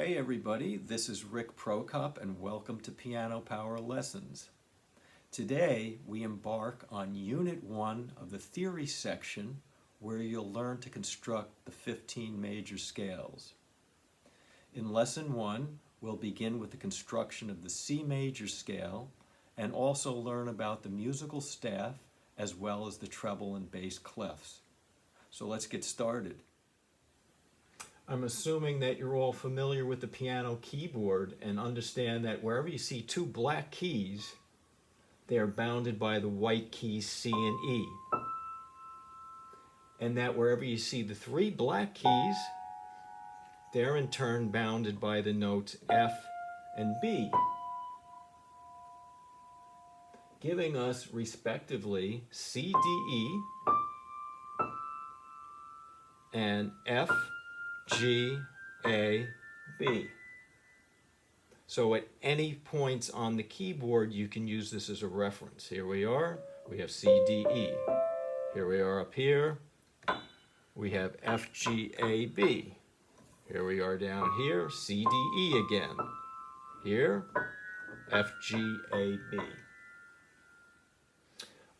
Hey everybody, this is Rick Prokop and welcome to Piano Power Lessons. Today we embark on Unit 1 of the theory section where you'll learn to construct the 15 major scales. In Lesson 1, we'll begin with the construction of the C major scale and also learn about the musical staff as well as the treble and bass clefs. So let's get started. I'm assuming that you're all familiar with the piano keyboard and understand that wherever you see two black keys, they are bounded by the white keys C and E. And that wherever you see the three black keys, they're in turn bounded by the notes F and B, giving us respectively C, D, E, and F, G, A, B. So at any points on the keyboard, you can use this as a reference. Here we are, we have C, D, E. Here we are up here, we have F, G, A, B. Here we are down here, C, D, E again. Here, F, G, A, B.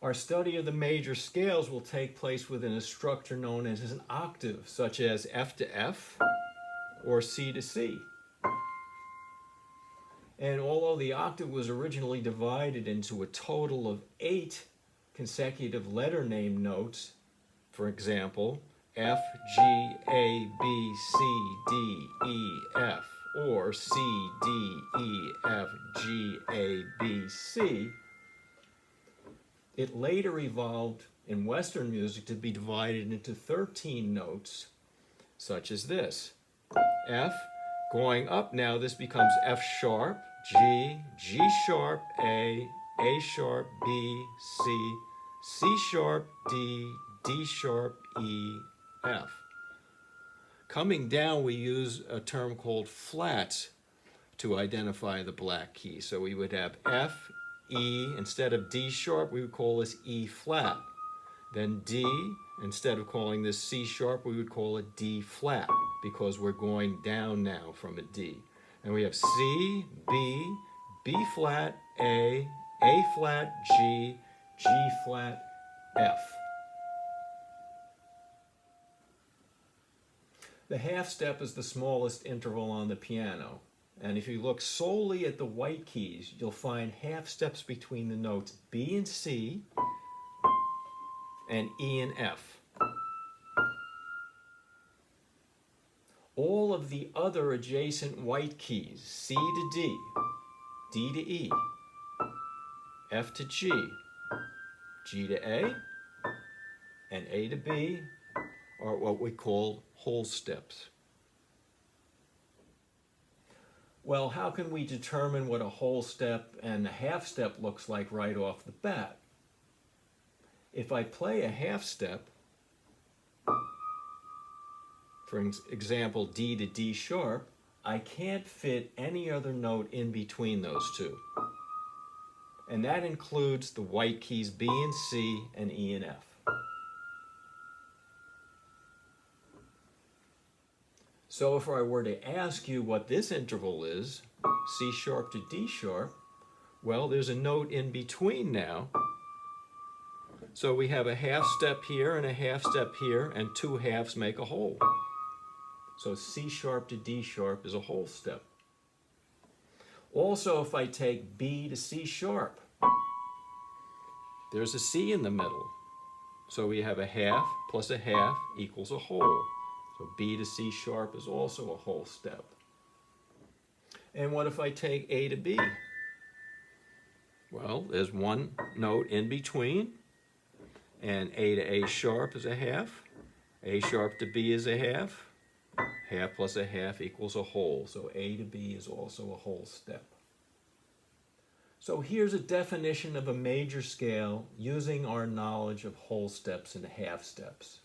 Our study of the major scales will take place within a structure known as an octave, such as F to F or C to C. And although the octave was originally divided into a total of 8 consecutive letter name notes, for example, F, G, A, B, C, D, E, F, or C, D, E, F, G, A, B, C, it later evolved in Western music to be divided into 13 notes, such as this. F, going up now, this becomes F sharp, G, G sharp, A sharp, B, C, C sharp, D, D sharp, E, F. Coming down, we use a term called flats to identify the black key. So we would have F, E, instead of D sharp, we would call this E flat. Then D, instead of calling this C sharp, we would call it D flat, because we're going down now from a D. And we have C, B, B flat, A flat, G, G flat, F. The half step is the smallest interval on the piano. And if you look solely at the white keys, you'll find half steps between the notes B and C and E and F. All of the other adjacent white keys, C to D, D to E, F to G, G to A, and A to B, are what we call whole steps. Well, how can we determine what a whole step and a half step looks like right off the bat? If I play a half step, for example, D to D sharp, I can't fit any other note in between those two. And that includes the white keys B and C and E and F. So if I were to ask you what this interval is, C sharp to D sharp, well, there's a note in between now. So we have a half step here and a half step here, and two halves make a whole. So C sharp to D sharp is a whole step. Also, if I take B to C sharp, there's a C in the middle. So we have a half plus a half equals a whole. So B to C sharp is also a whole step. And what if I take A to B? Well, there's one note in between, and A to A sharp is a half, A sharp to B is a half, half plus a half equals a whole. So A to B is also a whole step. So here's a definition of a major scale using our knowledge of whole steps and half steps.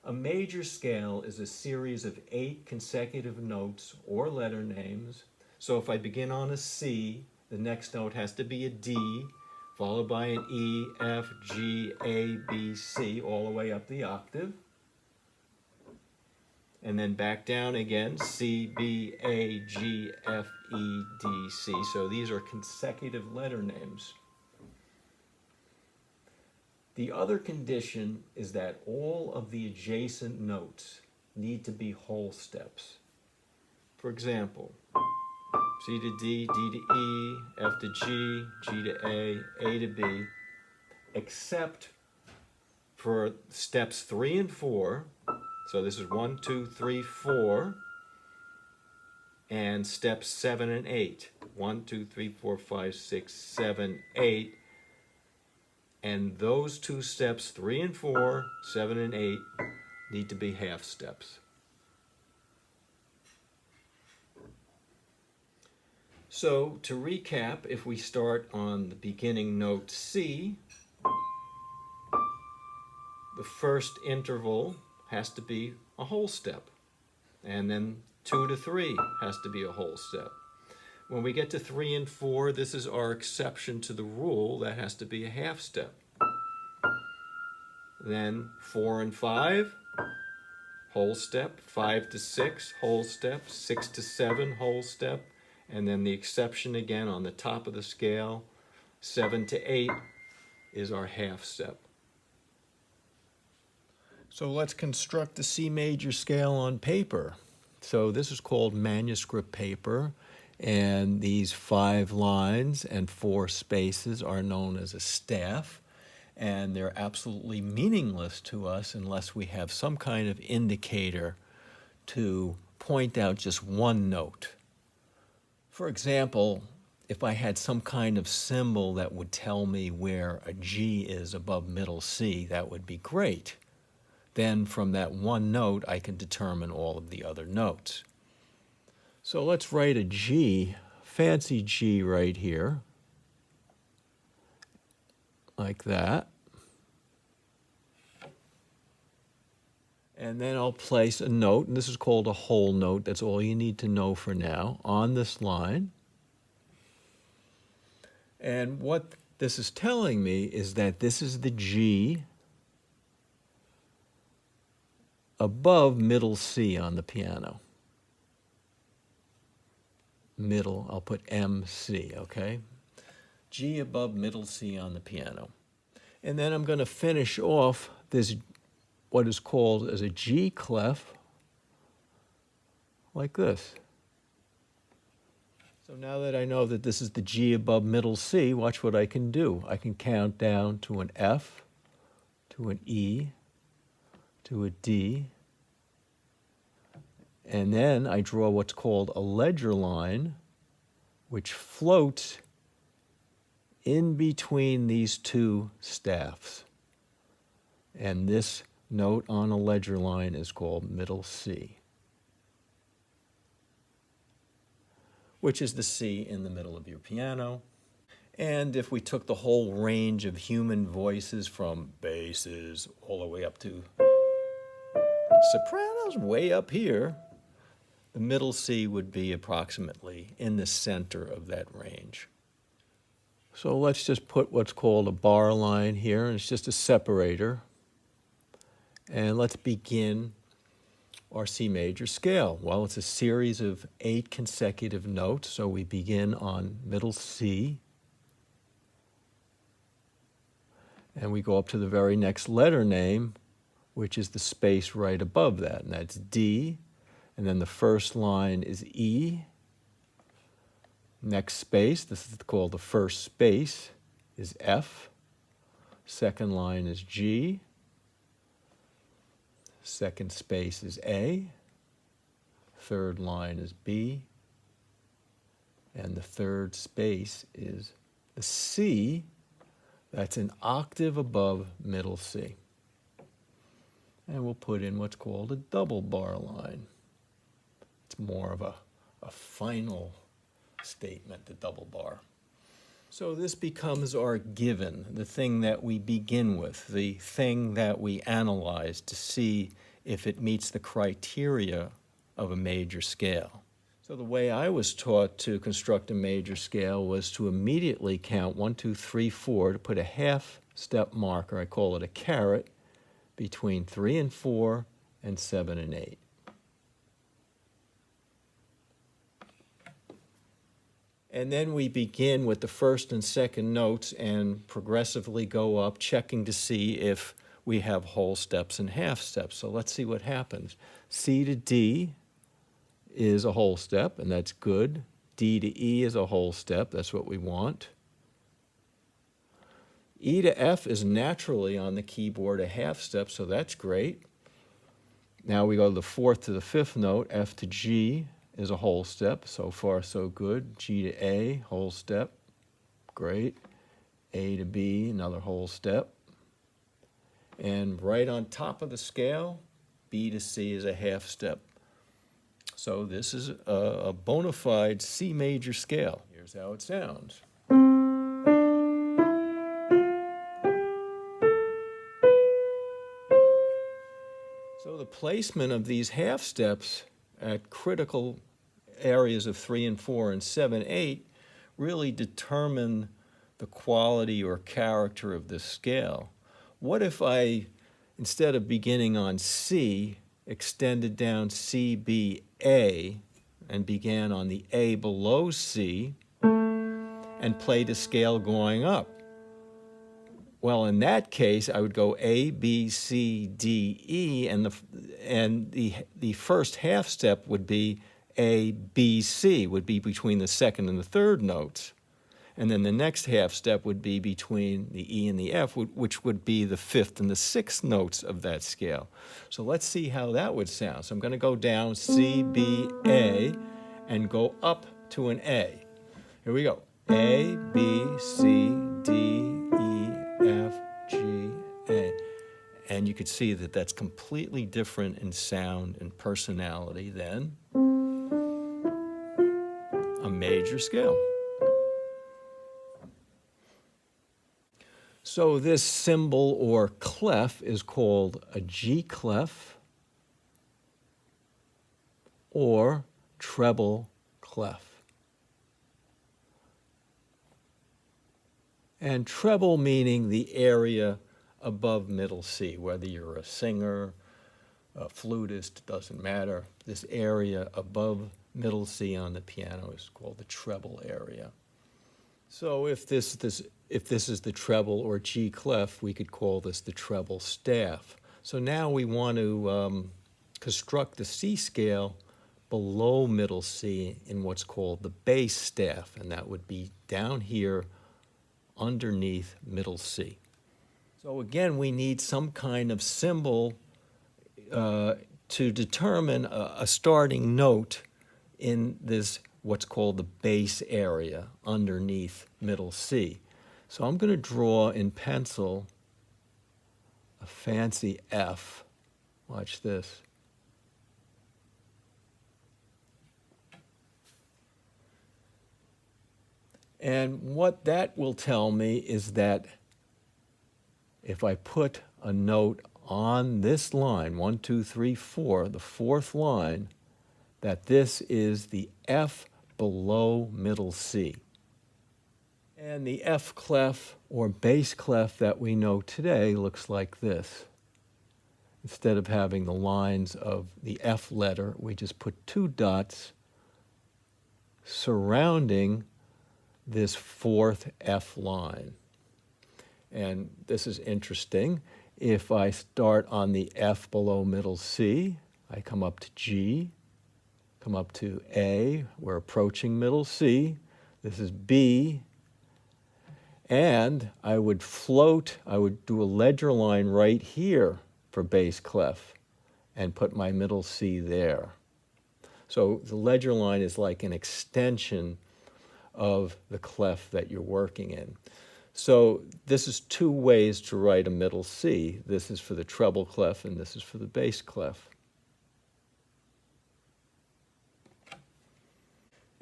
A major scale is a series of 8 consecutive notes or letter names. So if I begin on a C, the next note has to be a D, followed by an E, F, G, A, B, C, all the way up the octave. and then back down again, C, B, A, G, F, E, D, C. So these are consecutive letter names. The other condition is that all of the adjacent notes need to be whole steps. For example, C to D, D to E, F to G, G to A to B, except for steps 3 and 4. So this is 1, 2, 3, 4, and steps 7 and 8. 1, 2, 3, 4, 5, 6, 7, 8. And those two steps, 3 and 4, 7 and 8, need to be half steps. So to recap, if we start on the beginning note C, the first interval has to be a whole step. And then 2 to 3 has to be a whole step. When we get to 3 and 4, this is our exception to the rule. That has to be a half step. Then 4 and 5, whole step. 5 to 6, whole step. 6 to 7, whole step. And then the exception again on the top of the scale, 7 to 8 is our half step. So let's construct the C major scale on paper. So this is called manuscript paper, and these 5 lines and 4 spaces are known as a staff, and they're absolutely meaningless to us unless we have some kind of indicator to point out just one note. For example, if I had some kind of symbol that would tell me where a G is above middle C, that would be great. Then from that one note, I can determine all of the other notes. So let's write a G, fancy G right here, like that. And then I'll place a note, and this is called a whole note, that's all you need to know for now, on this line. And what this is telling me is that this is the G above middle C on the piano. Middle, I'll put MC, okay? G above middle C on the piano. And then I'm going to finish off this, what is called as a G clef, like this. So now that I know that this is the G above middle C, watch what I can do. I can count down to an F, to an E, to a D, and then I draw what's called a ledger line, which floats in between these two staffs. And this note on a ledger line is called middle C, which is the C in the middle of your piano. And if we took the whole range of human voices from basses all the way up to sopranos way up here, the middle C would be approximately in the center of that range. So let's just put what's called a bar line here, and it's just a separator. And let's begin our C major scale. Well, it's a series of 8 consecutive notes, so we begin on middle C, and we go up to the very next letter name, which is the space right above that, and that's D. And then the first line is E. Next space, this is called the first space, is F. Second line is G. Second space is A. Third line is B. And the third space is the C. That's an octave above middle C. And we'll put in what's called a double bar line. It's more of a final statement, the double bar. So this becomes our given, the thing that we begin with, the thing that we analyze to see if it meets the criteria of a major scale. So the way I was taught to construct a major scale was to immediately count 1, 2, 3, 4, to put a half step marker, I call it a caret, between 3 and 4 and 7 and 8. And then we begin with the first and second notes and progressively go up, checking to see if we have whole steps and half steps. So let's see what happens. C to D is a whole step, and that's good. D to E is a whole step. That's what we want. E to F is naturally on the keyboard a half step, so that's great. Now we go to the fourth to the fifth note. F to G is a whole step. So far, so good. G to A, whole step. Great. A to B, another whole step. And right on top of the scale, B to C is a half step. So this is a bona fide C major scale. Here's how it sounds. So the placement of these half steps at critical areas of 3 and 4 and 7, 8 really determine the quality or character of this scale. What if I, instead of beginning on C, extended down C, B, A, and began on the A below C and played a scale going up? Well, in that case, I would go A, B, C, D, E, and the first half step would be A, B, C, would be between the second and the third notes. And then the next half step would be between the E and the F, which would be the fifth and the sixth notes of that scale. So let's see how that would sound. So I'm going to go down C, B, A, and go up to an A. Here we go. A, B, C, D, E, F, G, A. And you could see that that's completely different in sound and personality than a major scale. So this symbol or clef is called a G clef or treble clef. And treble meaning the area above middle C, whether you're a singer, a flutist, doesn't matter. This area above middle C on the piano is called the treble area. So if this is the treble or G clef, we could call this the treble staff. So now we want to construct the C scale below middle C in what's called the bass staff, and that would be down here underneath middle C. So again, we need some kind of symbol to determine a starting note in this what's called the bass area underneath middle C. So I'm going to draw in pencil a fancy F. Watch this. And what that will tell me is that if I put a note on this line, 1, 2, 3, 4, the fourth line, that this is the F below middle C. And the F clef or bass clef that we know today looks like this. Instead of having the lines of the F letter, we just put 2 dots surrounding this fourth F line. And this is interesting. If I start on the F below middle C, I come up to G, come up to A, we're approaching middle C, this is B, and I would do a ledger line right here for bass clef and put my middle C there. So the ledger line is like an extension of the clef that you're working in. So this is 2 ways to write a middle C. This is for the treble clef and this is for the bass clef.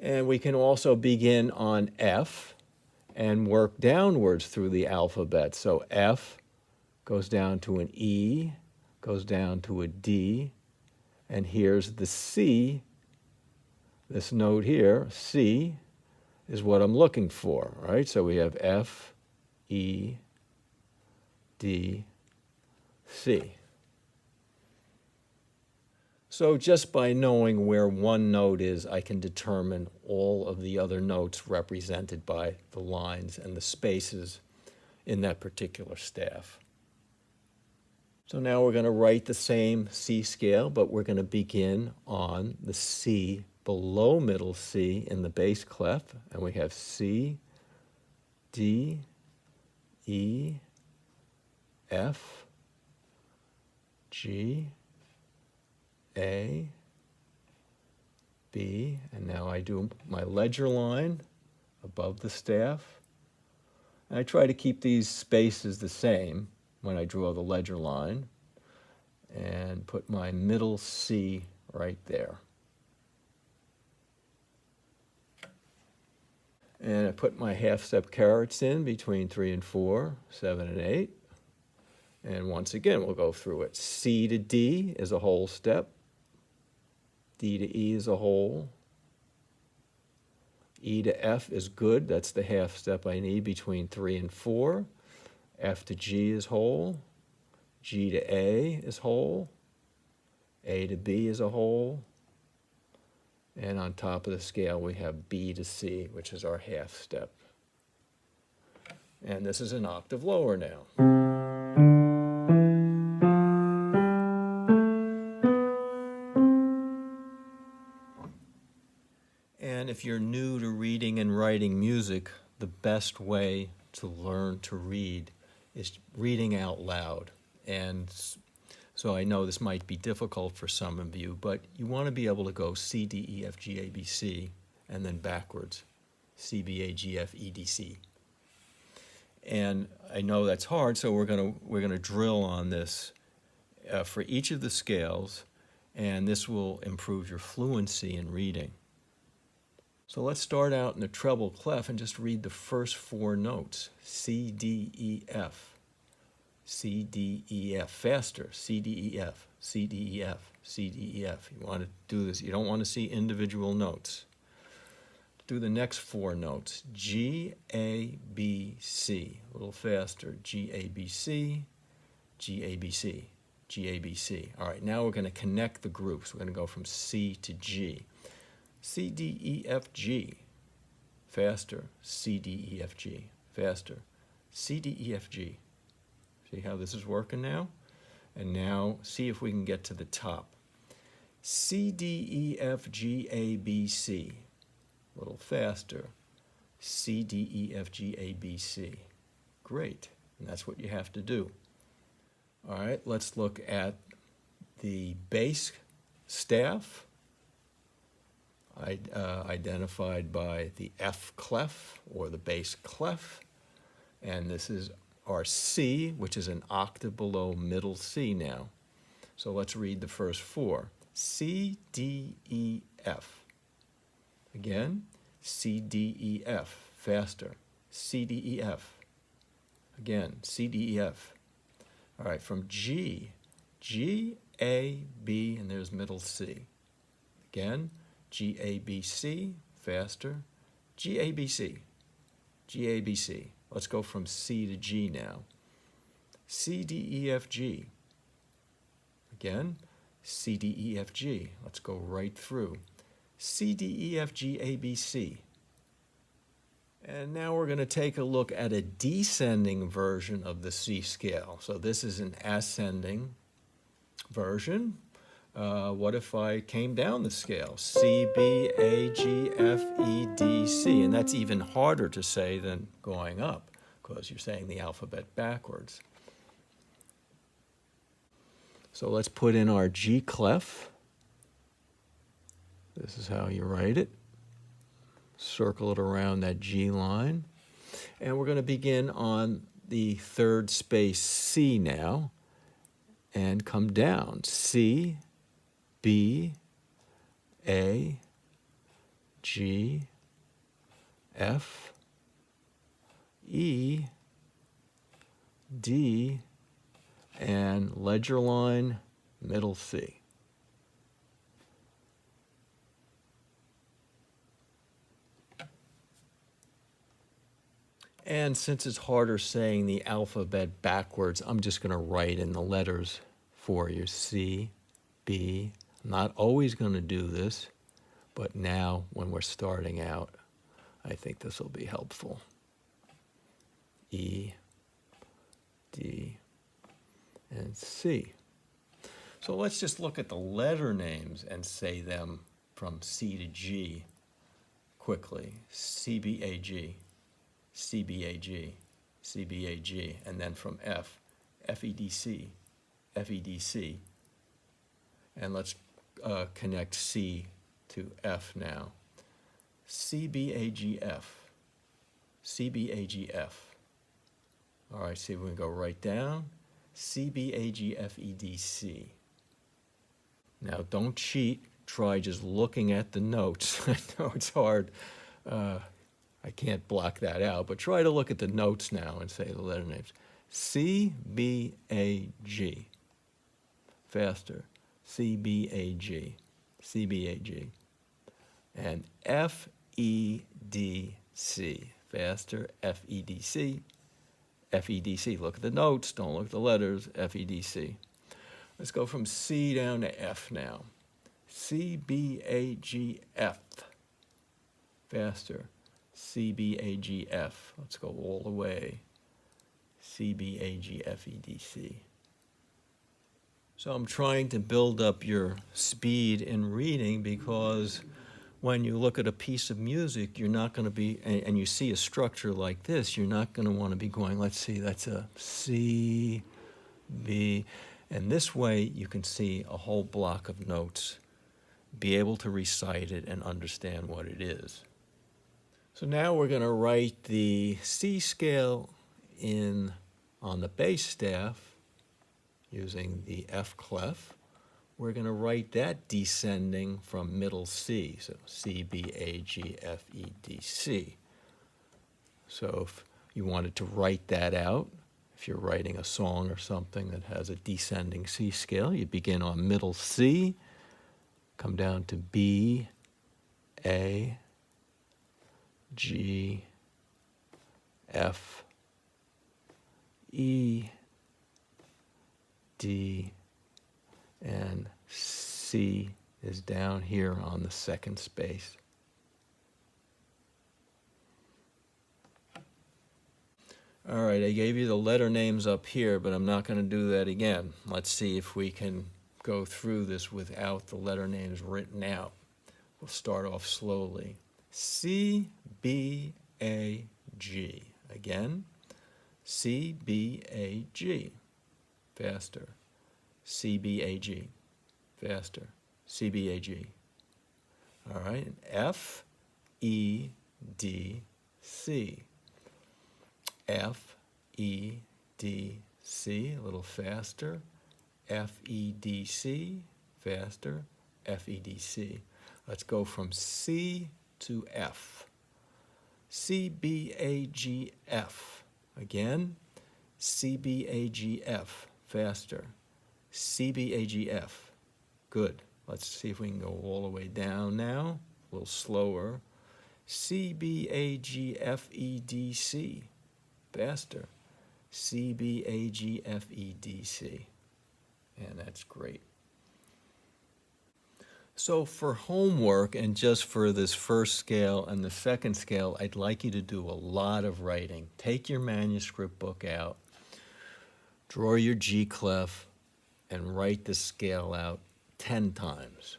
And we can also begin on F and work downwards through the alphabet. So F goes down to an E, goes down to a D, and here's the C. This note here, C, is what I'm looking for, right? So we have F, E, D, C. So just by knowing where one note is, I can determine all of the other notes represented by the lines and the spaces in that particular staff. So now we're going to write the same C scale, but we're going to begin on the C below middle C in the bass clef, and we have C, D, E, F, G, A, B, and now I do my ledger line above the staff. And I try to keep these spaces the same when I draw the ledger line, and put my middle C right there. And I put my half-step carets in between 3 and 4, 7 and 8. And once again, we'll go through it. C to D is a whole step. D to E is a whole. E to F is good. That's the half step I need between 3 and 4. F to G is whole. G to A is whole. A to B is a whole. And on top of the scale, we have B to C, which is our half step. And this is an octave lower now. And if you're new to reading and writing music, the best way to learn to read is reading out loud. And so I know this might be difficult for some of you, but you want to be able to go C, D, E, F, G, A, B, C, and then backwards, C, B, A, G, F, E, D, C. And I know that's hard, so we're gonna drill on this for each of the scales, and this will improve your fluency in reading. So let's start out in the treble clef and just read the first 4 notes. C, D, E, F. C, D, E, F. Faster. C, D, E, F. C, D, E, F. C, D, E, F. You want to do this. You don't want to see individual notes. Do the next 4 notes. G, A, B, C. A little faster. G, A, B, C. G, A, B, C. G, A, B, C. All right, now we're going to connect the groups. We're going to go from C to G. C, D, E, F, G. Faster. C, D, E, F, G. Faster. C, D, E, F, G. See how this is working now? And now see if we can get to the top. C, D, E, F, G, A, B, C. A little faster. C, D, E, F, G, A, B, C. Great. And that's what you have to do. All right, let's look at the bass staff. Identified by the F clef or the bass clef, and this is our C, which is an octave below middle C now. So let's read the first 4. C, D, E, F. Again, C, D, E, F. Faster. C, D, E, F. Again, C, D, E, F. All right, from G, G, A, B, and there's middle C. Again, G, A, B, C, faster. G, A, B, C. G, A, B, C. Let's go from C to G now. C, D, E, F, G. Again, C, D, E, F, G. Let's go right through. C, D, E, F, G, A, B, C. And now we're going to take a look at a descending version of the C scale. So this is an ascending version. What if I came down the scale? C, B, A, G, F, E, D, C. And that's even harder to say than going up, because you're saying the alphabet backwards. So let's put in our G clef. This is how you write it. Circle it around that G line. And we're going to begin on the 3rd space C now and come down. C, B, A, G, F, E, D, and ledger line, middle C. And since it's harder saying the alphabet backwards, I'm just going to write in the letters for you. C, B, Not always going to do this, but now when we're starting out, I think this will be helpful. E, D, and C. So let's just look at the letter names and say them from C to G quickly. C, B, A, G, C, B, A, G, C, B, A, G, and then from F, F, E, D, C, F, E, D, C. And let's connect C to F now. C, B, A, G, F, C, B, A, G, F. All right, see if we can go right down. C, B, A, G, F, E, D, C. Now, don't cheat. Try just looking at the notes. I know it's hard. I can't block that out, but try to look at the notes now and say the letter names. C, B, A, G. Faster. C, B, A, G. C, B, A, G. And F, E, D, C. Faster. F, E, D, C. F, E, D, C. Look at the notes. Don't look at the letters. F, E, D, C. Let's go from C down to F now. C, B, A, G, F. Faster. C, B, A, G, F. Let's go all the way. C, B, A, G, F, E, D, C. So I'm trying to build up your speed in reading because when you look at a piece of music, you're not going to be, and you see a structure like this, you're not going to want to be going, let's see, that's a C, B. And this way, you can see a whole block of notes, be able to recite it and understand what it is. So now we're going to write the C scale on the bass staff using the F clef. We're going to write that descending from middle C, so C, B, A, G, F, E, D, C. So if you wanted to write that out, if you're writing a song or something that has a descending C scale, you begin on middle C, come down to B, A, G, F, E, D, and C is down here on the second space. All right, I gave you the letter names up here, but I'm not going to do that again. Let's see if we can go through this without the letter names written out. We'll start off slowly. C, B, A, G. Again, C, B, A, G. Faster. C, B, A, G. Faster. C, B, A, G. All right, and F, E, D, C. F, E, D, C, a little faster. F, E, D, C, faster. F, E, D, C. Let's go from C to F. C, B, A, G, F. Again, C, B, A, G, F. Faster. C, B, A, G, F. Good. Let's see if we can go all the way down now. A little slower. C, B, A, G, F, E, D, C. Faster. C, B, A, G, F, E, D, C. And that's great. So for homework and just for this first scale and the second scale, I'd like you to do a lot of writing. Take your manuscript book out, draw your G clef, and write the scale out 10 times.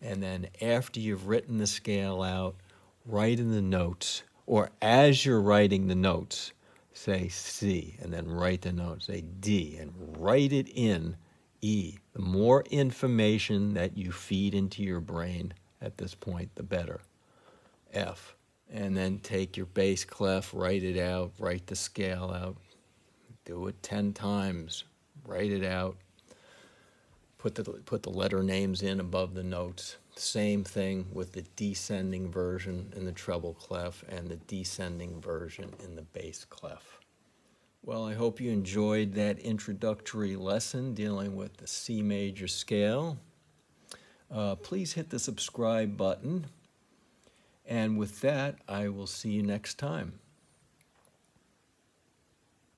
And then after you've written the scale out, write in the notes, or as you're writing the notes, say C, and then write the note, say D, and write it in E. The more information that you feed into your brain at this point, the better. F. And then take your bass clef, write it out, write the scale out. Do it 10 times. Write it out. Put the letter names in above the notes. Same thing with the descending version in the treble clef and the descending version in the bass clef. Well, I hope you enjoyed that introductory lesson dealing with the C major scale. Please hit the subscribe button. And with that, I will see you next time.